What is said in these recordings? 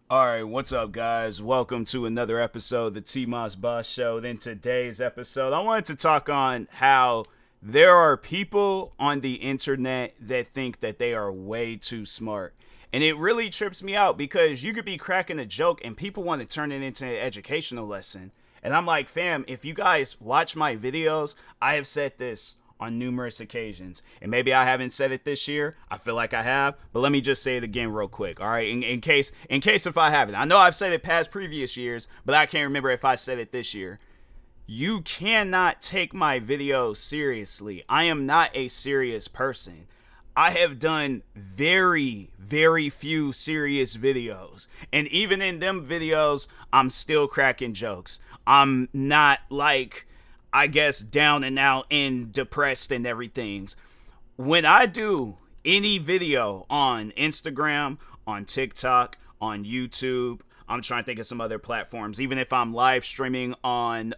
Alright, what's up, guys? Welcome to another episode of the TMossBoss Show. In today's episode, I wanted to talk on how there are people on the internet that think that they are way too smart. And it really trips me out because you could be cracking a joke and people want to turn it into an educational lesson. And I'm like, fam, if you guys watch my videos, I have said this on numerous occasions. And maybe I haven't said it this year. I feel like I have, but let me just say it again real quick. All right. In case if I haven't. I know I've said it past previous years, but I can't remember if I said it this year. You cannot take my videos seriously. I am not a serious person. I have done very, very few serious videos. And even in them videos, I'm still cracking jokes. I'm not like, I guess, down and out and depressed and everything. When I do any video on Instagram, on TikTok, on YouTube, I'm trying to think of some other platforms, even if I'm live streaming on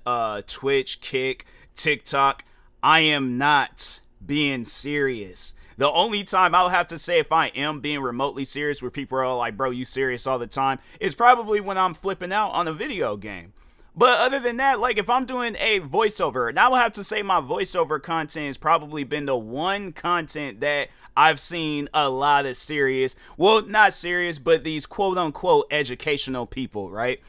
Twitch, Kick, TikTok, I am not being serious. The only time I'll have to say if I am being remotely serious, where people are like, bro, you serious all the time, is probably when I'm flipping out on a video game. But other than that, like if I'm doing a voiceover, and I will have to say my voiceover content has probably been the one content that I've seen a lot of serious, well, not serious, but these quote unquote educational people, right?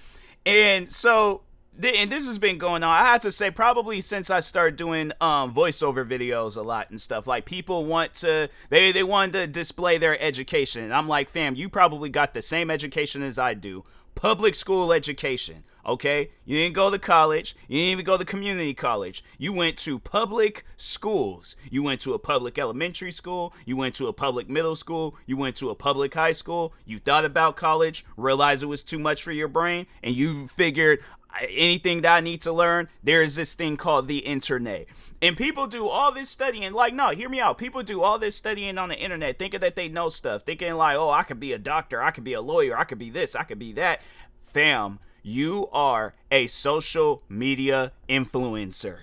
And so, and this has been going on, I have to say, probably since I started doing voiceover videos a lot and stuff. Like people want to, they wanted to display their education. And I'm like, fam, you probably got the same education as I do. Public school education, okay? You didn't go to college. You didn't even go to community college. You went to public schools. You went to a public elementary school. You went to a public middle school. You went to a public high school. You thought about college, realized it was too much for your brain, and you figured anything that I need to learn, there is this thing called the internet. And people do all this studying, like, no, hear me out. People do all this studying on the internet, thinking that they know stuff, thinking like, oh, I could be a doctor, I could be a lawyer, I could be this, I could be that. Fam, you are a social media influencer.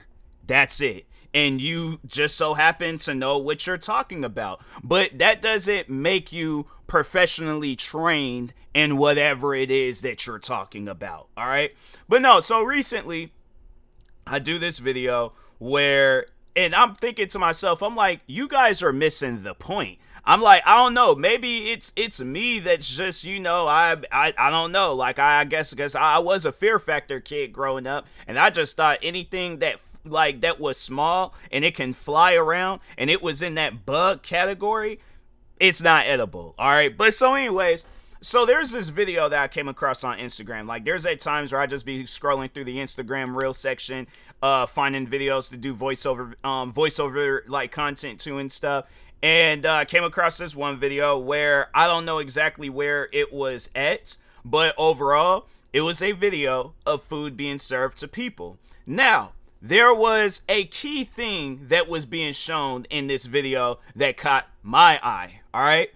That's it. And you just so happen to know what you're talking about. But that doesn't make you professionally trained in whatever it is that you're talking about. All right. But no, so recently I do this video where, and I'm thinking to myself, I'm like, you guys are missing the point. I'm like, I don't know, maybe it's me that's just, I don't know, like I guess because I was a Fear Factor kid growing up, and I just thought anything that was small and it can fly around and it was in that bug category, it's not edible. All right, but so anyways, so there's this video that I came across on Instagram. Like there's at times where I just be scrolling through the Instagram reel section, finding videos to do voiceover like content to and stuff. And came across this one video where I don't know exactly where it was at, but overall, it was a video of food being served to people. Now, there was a key thing that was being shown in this video that caught my eye, all right?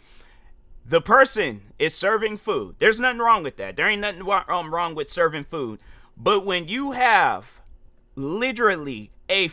The person is serving food. There's nothing wrong with that. There ain't nothing wrong with serving food. But when you have literally I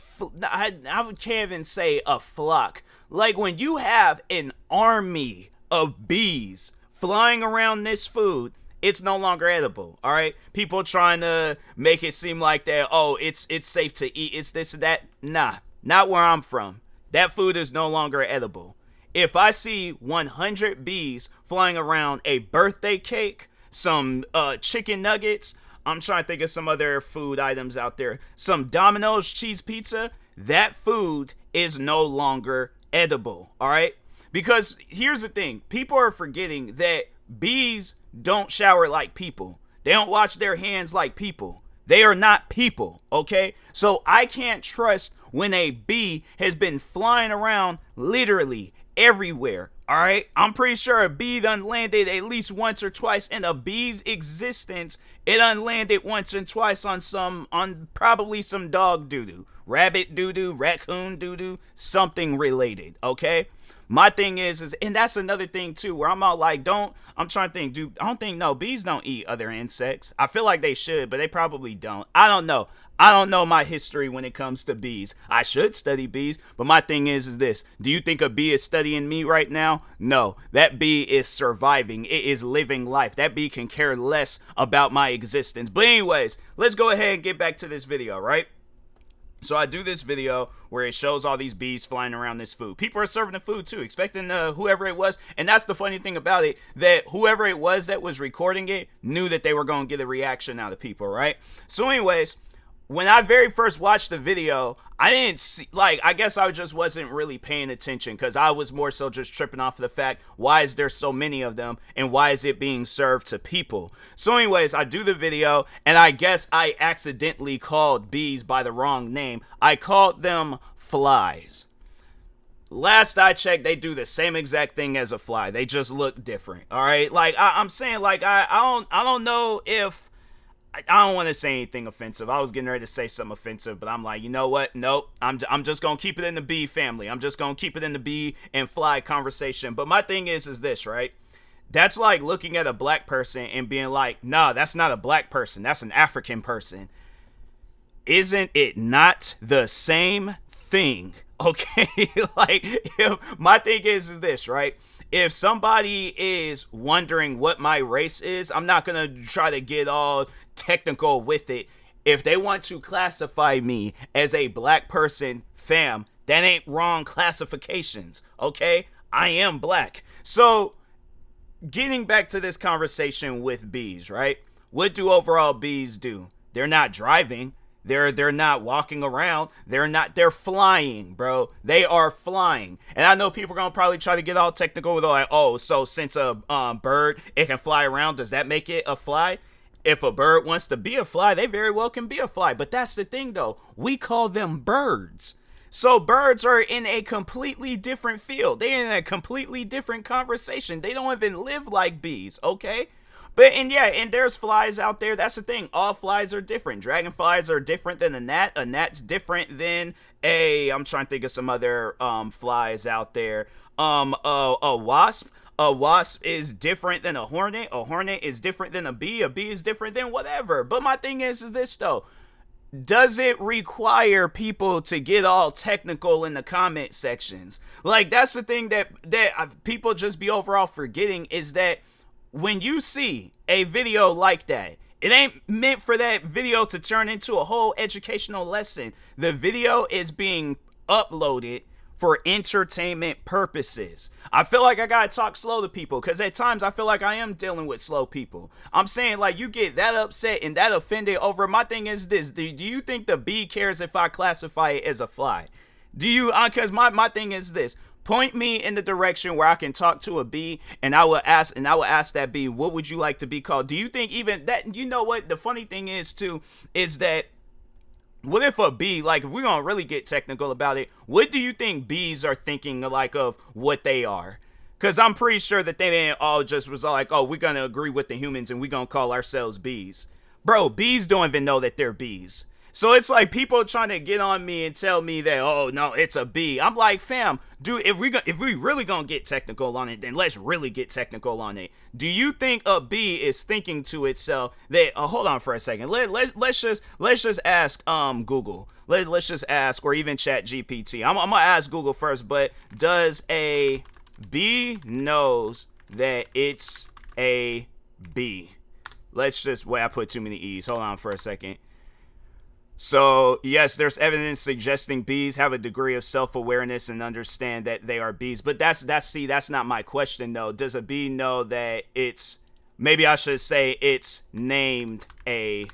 can't even say a flock. Like when you have an army of bees flying around this food, it's no longer edible. All right, people trying to make it seem like that. Oh, it's safe to eat. It's this and that. Nah, not where I'm from. That food is no longer edible. If I see 100 bees flying around a birthday cake, some chicken nuggets, I'm trying to think of some other food items out there, some Domino's cheese pizza, that food is no longer edible, all right? Because here's the thing, people are forgetting that bees don't shower like people. They don't wash their hands like people. They are not people, okay? So I can't trust when a bee has been flying around literally everywhere, all right? I'm pretty sure a bee done landed at least once or twice in a bee's existence. It done landed once and twice on probably some dog doo-doo, rabbit doo-doo, raccoon doo-doo, something related, okay? My thing is, and that's another thing too, where I'm all like, I'm trying to think, no, bees don't eat other insects. I feel like they should, but they probably don't. I don't know. I don't know my history when it comes to bees. I should study bees, but my thing is this. Do you think a bee is studying me right now? No. That bee is surviving. It is living life. That bee can care less about my existence. But anyways, let's go ahead and get back to this video, right? So I do this video where it shows all these bees flying around this food. People are serving the food too, expecting whoever it was. And that's the funny thing about it, that whoever it was that was recording it knew that they were going to get a reaction out of people, right? So anyways, when I very first watched the video, I didn't see, I guess I just wasn't really paying attention because I was more so just tripping off of the fact, why is there so many of them and why is it being served to people? So anyways, I do the video and I guess I accidentally called bees by the wrong name. I called them flies. Last I checked, they do the same exact thing as a fly. They just look different. All right. I'm saying, I don't know if, I don't want to say anything offensive. I was getting ready to say something offensive, but I'm like, you know what? Nope. I'm just going to keep it in the bee family. I'm just going to keep it in the bee and fly conversation. But my thing is this, right? That's like looking at a black person and being like, nah, that's not a black person. That's an African person. Isn't it not the same thing? Okay. My thing is this, right? If somebody is wondering what my race is, I'm not going to try to get all technical with it. If they want to classify me as a black person, fam, that ain't wrong classifications, okay? I am black. So, getting back to this conversation with bees, right? What do overall bees do? They're not driving. They're not walking around. They're flying, bro. They are flying. And I know people are going to probably try to get all technical with like, oh, so since a bird, it can fly around, does that make it a fly? If a bird wants to be a fly, they very well can be a fly. But that's the thing, though. We call them birds. So birds are in a completely different field. They're in a completely different conversation. They don't even live like bees, okay? And there's flies out there. That's the thing. All flies are different. Dragonflies are different than a gnat. A gnat's different than I'm trying to think of some other flies out there. A wasp. A wasp is different than a hornet. A hornet is different than a bee. A bee is different than whatever. But my thing is this though. Does it require people to get all technical in the comment sections? That's the thing that people just be overall forgetting is that when you see a video like that, it ain't meant for that video to turn into a whole educational lesson. The video is being uploaded for entertainment purposes. I feel like I gotta talk slow to people because at times I feel like I am dealing with slow people. I'm saying you get that upset and that offended over. My thing is this: do you think the bee cares if I classify it as a fly? Do you? Because my thing is this: point me in the direction where I can talk to a bee, and I will ask that bee, what would you like to be called? Do you think even that? You know what? The funny thing is too is that. What if a bee, if we're going to really get technical about it, what do you think bees are thinking of what they are? Because I'm pretty sure that they didn't all just was like, oh, we're going to agree with the humans and we're going to call ourselves bees. Bro, bees don't even know that they're bees. So it's like people trying to get on me and tell me that, oh, no, it's a bee. I'm like, fam, dude, if we really going to get technical on it, then let's really get technical on it. Do you think a bee is thinking to itself that, hold on for a second. Let's just ask Google. Let's just ask, or even Chat GPT. I'm going to ask Google first, but does a bee knows that it's a bee? I put too many E's. Hold on for a second. So, yes, there's evidence suggesting bees have a degree of self-awareness and understand that they are bees. But that's not my question, though. Does a bee know that maybe I should say it's named a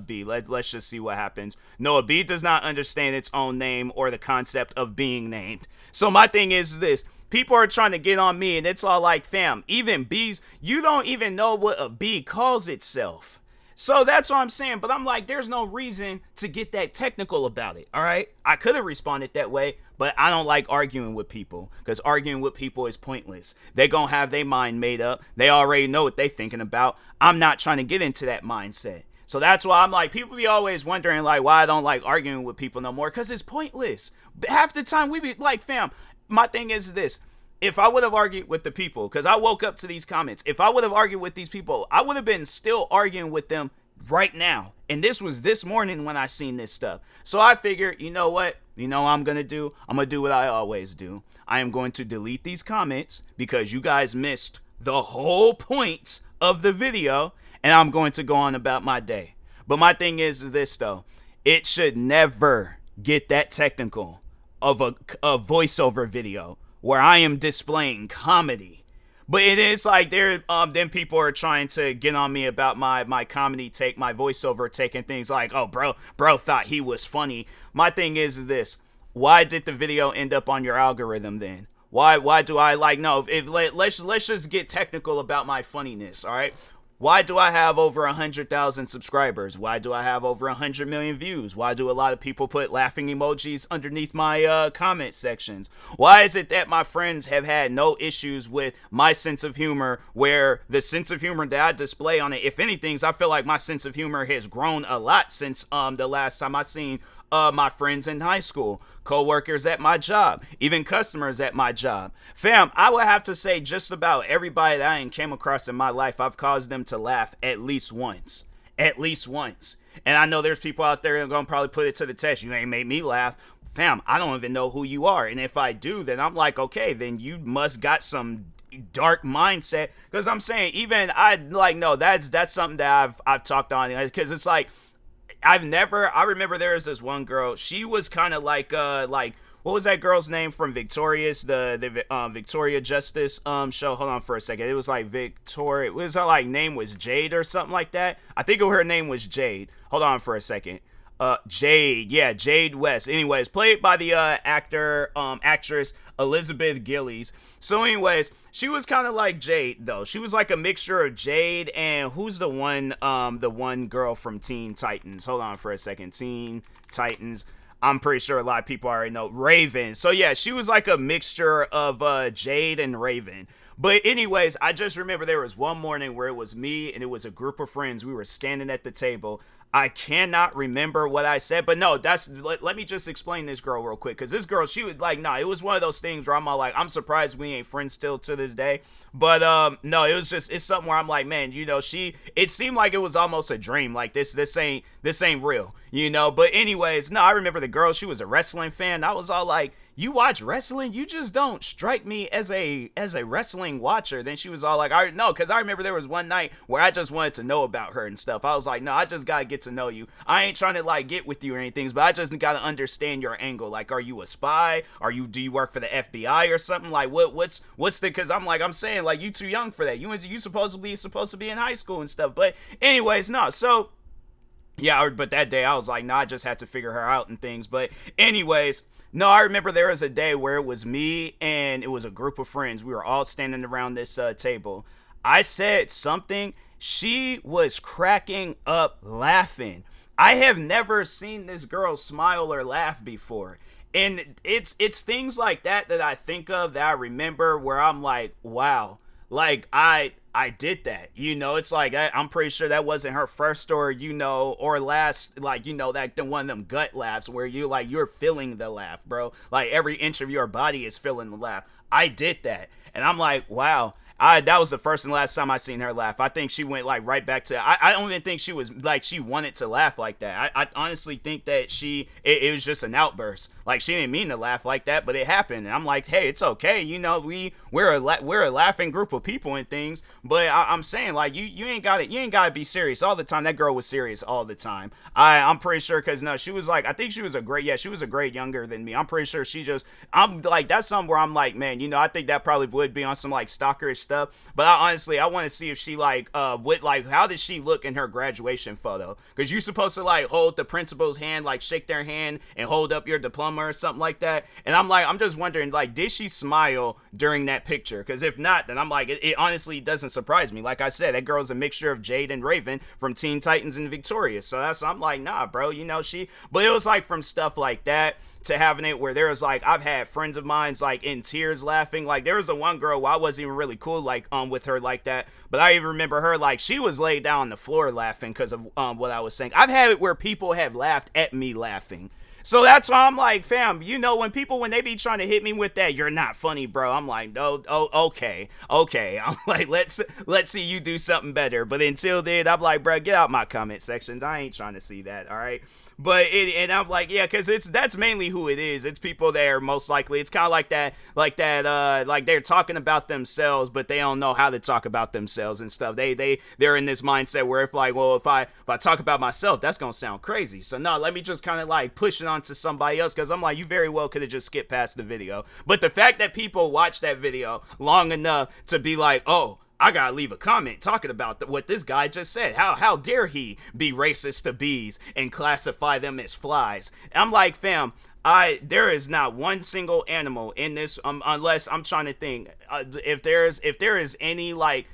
bee. Let's just see what happens. No, a bee does not understand its own name or the concept of being named. So my thing is this. People are trying to get on me, and it's all like, fam, even bees, you don't even know what a bee calls itself. So that's what I'm saying. But I'm like, there's no reason to get that technical about it. All right. I could have responded that way, but I don't like arguing with people because arguing with people is pointless. They're going to have their mind made up. They already know what they're thinking about. I'm not trying to get into that mindset. So that's why I'm like, people be always wondering why I don't like arguing with people no more because it's pointless. Half the time we be like, fam, my thing is this. If I would have argued with the people, because I woke up to these comments, if I would have argued with these people, I would have been still arguing with them right now. And this was this morning when I seen this stuff. So I figured, you know what? You know what I'm going to do? I'm going to do what I always do. I am going to delete these comments because you guys missed the whole point of the video, and I'm going to go on about my day. But my thing is this, though. It should never get that technical of a voiceover video where I am displaying comedy. But it is like there, then people are trying to get on me about my comedy take, my voiceover take, and things like, oh, bro thought he was funny. My thing is this: why did the video end up on your algorithm then? Why do I no? Let's just get technical about my funniness, all right? Why do I have over 100,000 subscribers? Why do I have over 100 million views? Why do a lot of people put laughing emojis underneath my comment sections? Why is it that my friends have had no issues with my sense of humor, where the sense of humor that I display on it, if anything, I feel like my sense of humor has grown a lot since the last time I seen my friends in high school, co-workers at my job, even customers at my job. Fam, I would have to say just about everybody that I came across in my life, I've caused them to laugh at least once. At least once. And I know there's people out there that are going to probably put it to the test. You ain't made me laugh. Fam, I don't even know who you are. And if I do, then I'm like, okay, then you must got some dark mindset. Because I'm saying, even no, that's something that I've talked on. Because it's like, I remember there was this one girl, she was kind of like, what was that girl's name from Victorious, the Victoria Justice show? Hold on for a second. It was like Victoria, it was her name was Jade or something like that. I think her name was Jade. Hold on for a second. Jade West. Anyways, played by the actress Elizabeth Gillies. So anyways, she was kind of like Jade, though. She was like a mixture of Jade and who's the one girl from Teen Titans. Hold on for a second. Teen Titans. I'm pretty sure a lot of people already know. Raven. So yeah, she was like a mixture of Jade and Raven. But anyways, I just remember there was one morning where it was me and it was a group of friends. We were standing at the table. I cannot remember what I said, but no, let me just explain this girl real quick. Cause this girl, she was it was one of those things where I'm all like, I'm surprised we ain't friends still to this day. But, no, it was just, it's something where I'm like, man, it seemed like it was almost a dream. Like this ain't real, but anyways, no, I remember the girl, she was a wrestling fan. I was all like, you watch wrestling? You just don't strike me as a wrestling watcher. Then she was all like, because I remember there was one night where I just wanted to know about her and stuff. I was like, no, I just gotta get to know you. I ain't trying to get with you or anything, but I just gotta understand your angle. Like, are you a spy? Do you work for the FBI or something? Like, what's the? Because I'm saying you too young for that. You supposed to be in high school and stuff. But anyways, no. So yeah, but that day I was like, no, I just had to figure her out and things. But anyways. No, I remember there was a day where it was me and it was a group of friends. We were all standing around this table. I said something. She was cracking up laughing. I have never seen this girl smile or laugh before. And it's things like that I think of, that I remember, where I'm like, wow, I did that, it's like, I'm pretty sure that wasn't her first or last, that the one of them gut laughs where you're feeling the laugh, bro. Like every inch of your body is feeling the laugh. I did that. And I'm like, wow. That was the first and last time I seen her laugh. I think she went right back to, I don't even think she was she wanted to laugh like that. I honestly think that it was just an outburst. She didn't mean to laugh like that, but it happened. And I'm like, hey, it's okay. We're a laughing group of people and things. But I'm saying you ain't gotta be serious all the time. That girl was serious all the time. I'm pretty sure, because no, she was I think she was a grade younger than me. I'm pretty sure that's something where I'm like, man, I think that probably would be on some stalkerish stuff. But I want to see if she how did she look in her graduation photo? Because you're supposed to hold the principal's hand, shake their hand and hold up your diploma or something like that. And I'm just wondering, did she smile during that picture? Because if not, then I'm like, it honestly doesn't surprise me. Like I said, that girl's a mixture of Jade and Raven from Teen Titans and Victorious. So I'm like, nah, bro, but it was from stuff like that to having it where there was I've had friends of mine in tears laughing. There was a one girl where I wasn't even really cool with her like that, but I even remember her she was laid down on the floor laughing because of what I was saying. I've had it where people have laughed at me laughing. So that's why I'm like, fam, you know, when they be trying to hit me with that, you're not funny, bro. I'm like, no, oh, okay. I'm like, let's see you do something better. But until then, I'm like, bro, get out my comment sections. I ain't trying to see that. All right. But and I'm like, yeah, because that's mainly who it is. It's people that are most likely. It's kind of like they're talking about themselves, but they don't know how to talk about themselves and stuff. They're in this mindset where if like, well, if I talk about myself, that's gonna sound crazy. So no, let me just kind of like push it onto somebody else, because I'm like, you very well could have just skipped past the video. But the fact that people watch that video long enough to be like, oh, I gotta leave a comment talking about what this guy just said. How dare he be racist to bees and classify them as flies? I'm like, fam, there is not one single animal in this, unless I'm trying to think, if there is any like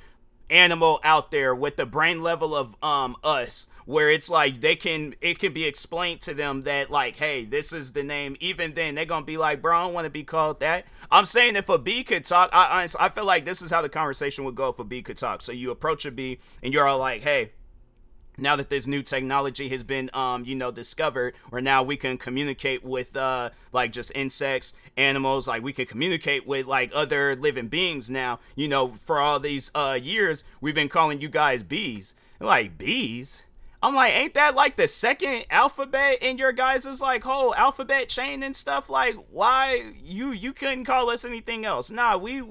animal out there with the brain level of us, where it's like it can be explained to them that like, hey, this is the name. Even then they're gonna be like, bro, I don't want to be called that. I'm saying if a bee could talk, I feel like this is how the conversation would go if a bee could talk. So you approach a bee and you're all like, hey, now that this new technology has been discovered, where now we can communicate with like just insects, animals, like we can communicate with like other living beings now. For all these years we've been calling you guys bees. Like, bees? I'm like, ain't that like the second alphabet in your guys' like whole alphabet chain and stuff? Like, why you couldn't call us anything else? Nah, we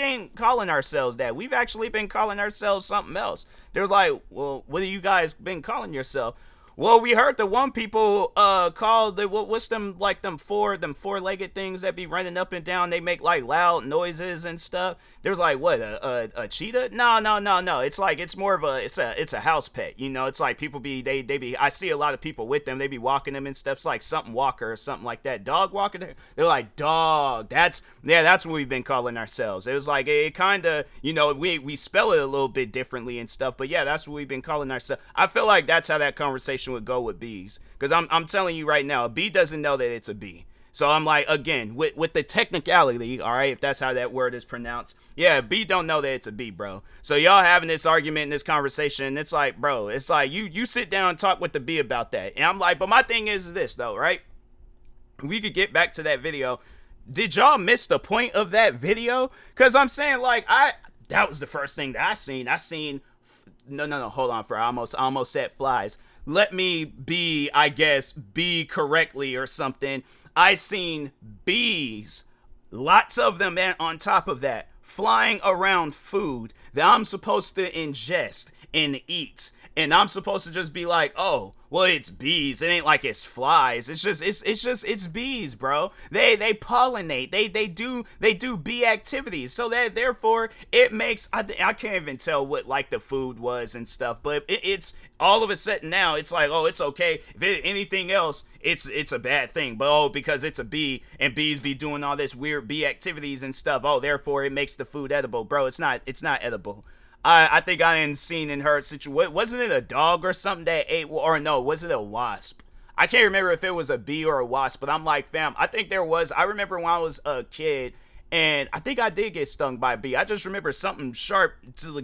ain't calling ourselves that. We've actually been calling ourselves something else. They're like, well, what have you guys been calling yourself? Well, we heard the one people call the what's them like them four-legged things that be running up and down. They make like loud noises and stuff. There's like what a cheetah? No. It's like it's more of it's a house pet. It's like people they be. I see a lot of people with them. They be walking them and stuff. It's like something walker or something like that. Dog walker. They're like dog. That's what we've been calling ourselves. It was like it kind of we spell it a little bit differently and stuff. But yeah, that's what we've been calling ourselves. I feel like that's how that conversation would go with bees, because I'm telling you right now, a bee doesn't know that it's a bee. So I'm like, again, with the technicality, all right, if that's how that word is pronounced, yeah, bee don't know that it's a bee, bro. So y'all having this argument and this conversation, it's like, bro, it's like you sit down and talk with the bee about that. And I'm like, but my thing is this though, right? We could get back to that video. Did y'all miss the point of that video? Because I'm saying, like, that was the first thing that I seen. No, hold on, I almost said flies. Let me be correctly or something. I seen bees, lots of them, and on top of that, flying around food that I'm supposed to ingest and eat. And I'm supposed to just be like, oh, well, it's bees. It ain't like it's flies. It's bees, bro. They pollinate. They do bee activities. So that therefore it makes, I can't even tell what like the food was and stuff. But it's all of a sudden now it's like, oh, it's okay. If anything else, it's a bad thing. But oh, because it's a bee and bees be doing all this weird bee activities and stuff. Oh, therefore it makes the food edible, bro. It's not edible. I think I ain't seen and heard situation. Wasn't it a dog or something that ate, or no, was it a wasp? I can't remember if it was a bee or a wasp, but I'm like, fam, I think there was. I remember when I was a kid, and I think I did get stung by a bee. I just remember something sharp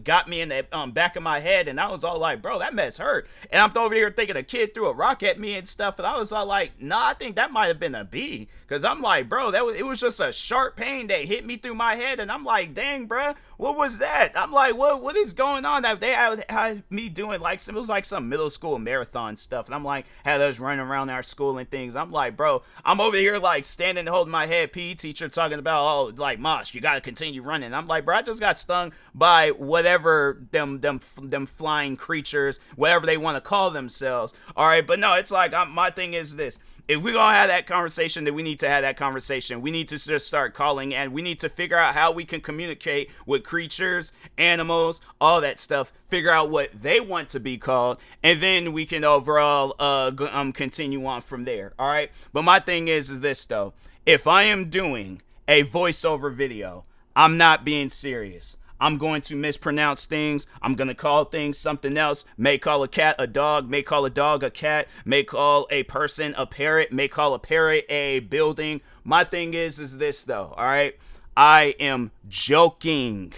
got me in the back of my head, and I was all like, bro, that mess hurt. And I'm over here thinking a kid threw a rock at me and stuff, and I was all like, nah, I think that might have been a bee. Because I'm like, bro, it was just a sharp pain that hit me through my head, and I'm like, dang, bro, what was that? I'm like, what is going on? They had me doing like, it was like some middle school marathon stuff, and I'm like, had us running around our school and things. I'm like, bro, I'm over here like standing holding my head, PE teacher talking about, oh, like, Moss, you gotta continue running. I'm like, bro, I just got stung by whatever them flying creatures, whatever they want to call themselves. All right, but no, it's like my thing is this. If we're gonna have that conversation, then we need to have that conversation. We need to just start calling, and we need to figure out how we can communicate with creatures, animals, all that stuff. Figure out what they want to be called, and then we can overall continue on from there. All right. But my thing is this though. If I am doing a voiceover video, I'm not being serious. I'm going to mispronounce things. I'm going to call things something else. May call a cat a dog. May call a dog a cat. May call a person a parrot. May call a parrot a building. My thing is this though. All right. I am joking.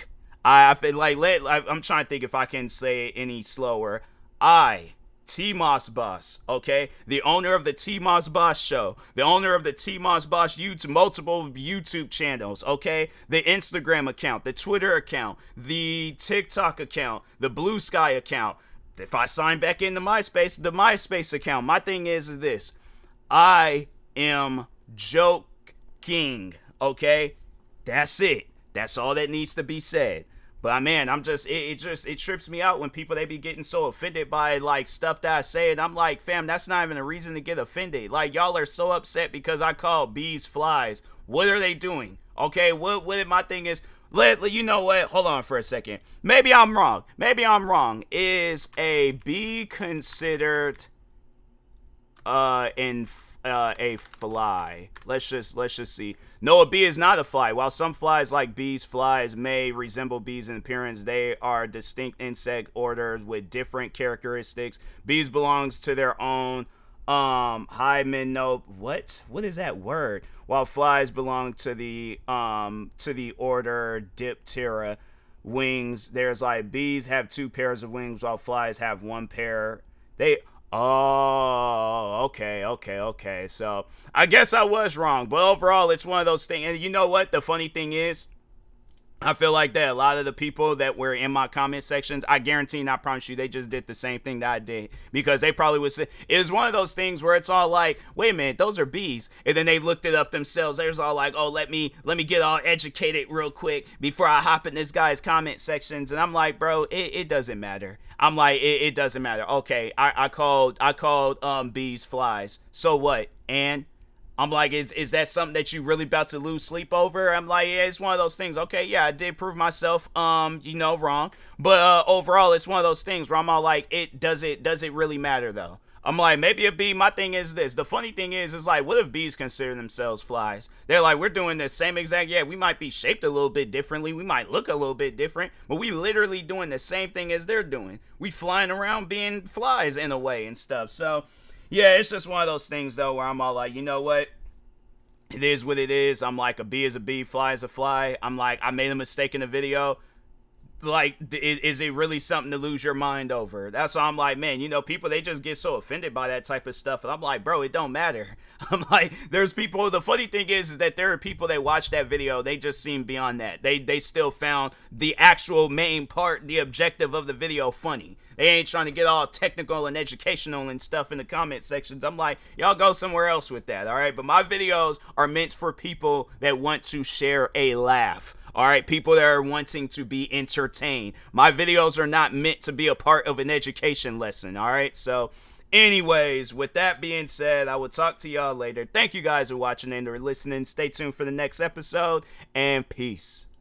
I feel like I'm trying to think if I can say it any slower. I TMossBoss, okay? The owner of the TMossBoss show, the owner of the TMossBoss YouTube, multiple YouTube channels, okay? The Instagram account, the Twitter account, the TikTok account, the Blue Sky account. If I sign back into MySpace, the MySpace account. My thing is this. I am joking, okay? That's it. That's all that needs to be said. But man, I'm just it trips me out when people they be getting so offended by like stuff that I say, and I'm like, fam, that's not even a reason to get offended. Like y'all are so upset because I call bees flies. What are they doing? Okay, what my thing is, you know what? Hold on for a second. Maybe I'm wrong. Is a bee considered a fly? Let's just see. No, a bee is not a fly. While some flies like bees, flies may resemble bees in appearance, they are distinct insect orders with different characteristics. Bees belongs to their own hymenop. What is that word? While flies belong to the order Diptera. Wings, there's like bees have 2 pairs of wings while flies have 1 pair. Okay. So I guess I was wrong, but overall, it's one of those things. And you know what? The funny thing is, I feel like that a lot of the people that were in my comment sections, I guarantee and I promise you, they just did the same thing that I did, because they probably would say, it's one of those things where it's all like, wait a minute, those are bees. And then they looked it up themselves. They was all like, oh, let me get all educated real quick before I hop in this guy's comment sections. And I'm like, bro, it doesn't matter. I'm like, it doesn't matter. Okay, I called bees flies. So what? And I'm like, is that something that you really about to lose sleep over? I'm like, yeah, it's one of those things. Okay, yeah, I did prove myself, wrong. But overall, it's one of those things where I'm all like, does it really matter though? I'm like, maybe a bee. My thing is this. The funny thing is like, what if bees consider themselves flies? They're like, we're doing the same exact. Yeah, we might be shaped a little bit differently. We might look a little bit different, but we literally doing the same thing as they're doing. We flying around being flies in a way and stuff. So yeah, it's just one of those things though where I'm all like, you know what? It is what it is. I'm like, a bee is a bee, fly is a fly. I'm like, I made a mistake in the video. Like, is it really something to lose your mind over? That's why I'm like, man, people, they just get so offended by that type of stuff. And I'm like, bro, it don't matter. I'm like, there's people, the funny thing is that there are people that watch that video, they just seem beyond that. They still found the actual main part, the objective of the video funny. They ain't trying to get all technical and educational and stuff in the comment sections. I'm like, y'all go somewhere else with that, all right? But my videos are meant for people that want to share a laugh. All right, people that are wanting to be entertained. My videos are not meant to be a part of an education lesson, all right? So, anyways, with that being said, I will talk to y'all later. Thank you guys for watching and for listening. Stay tuned for the next episode, and peace.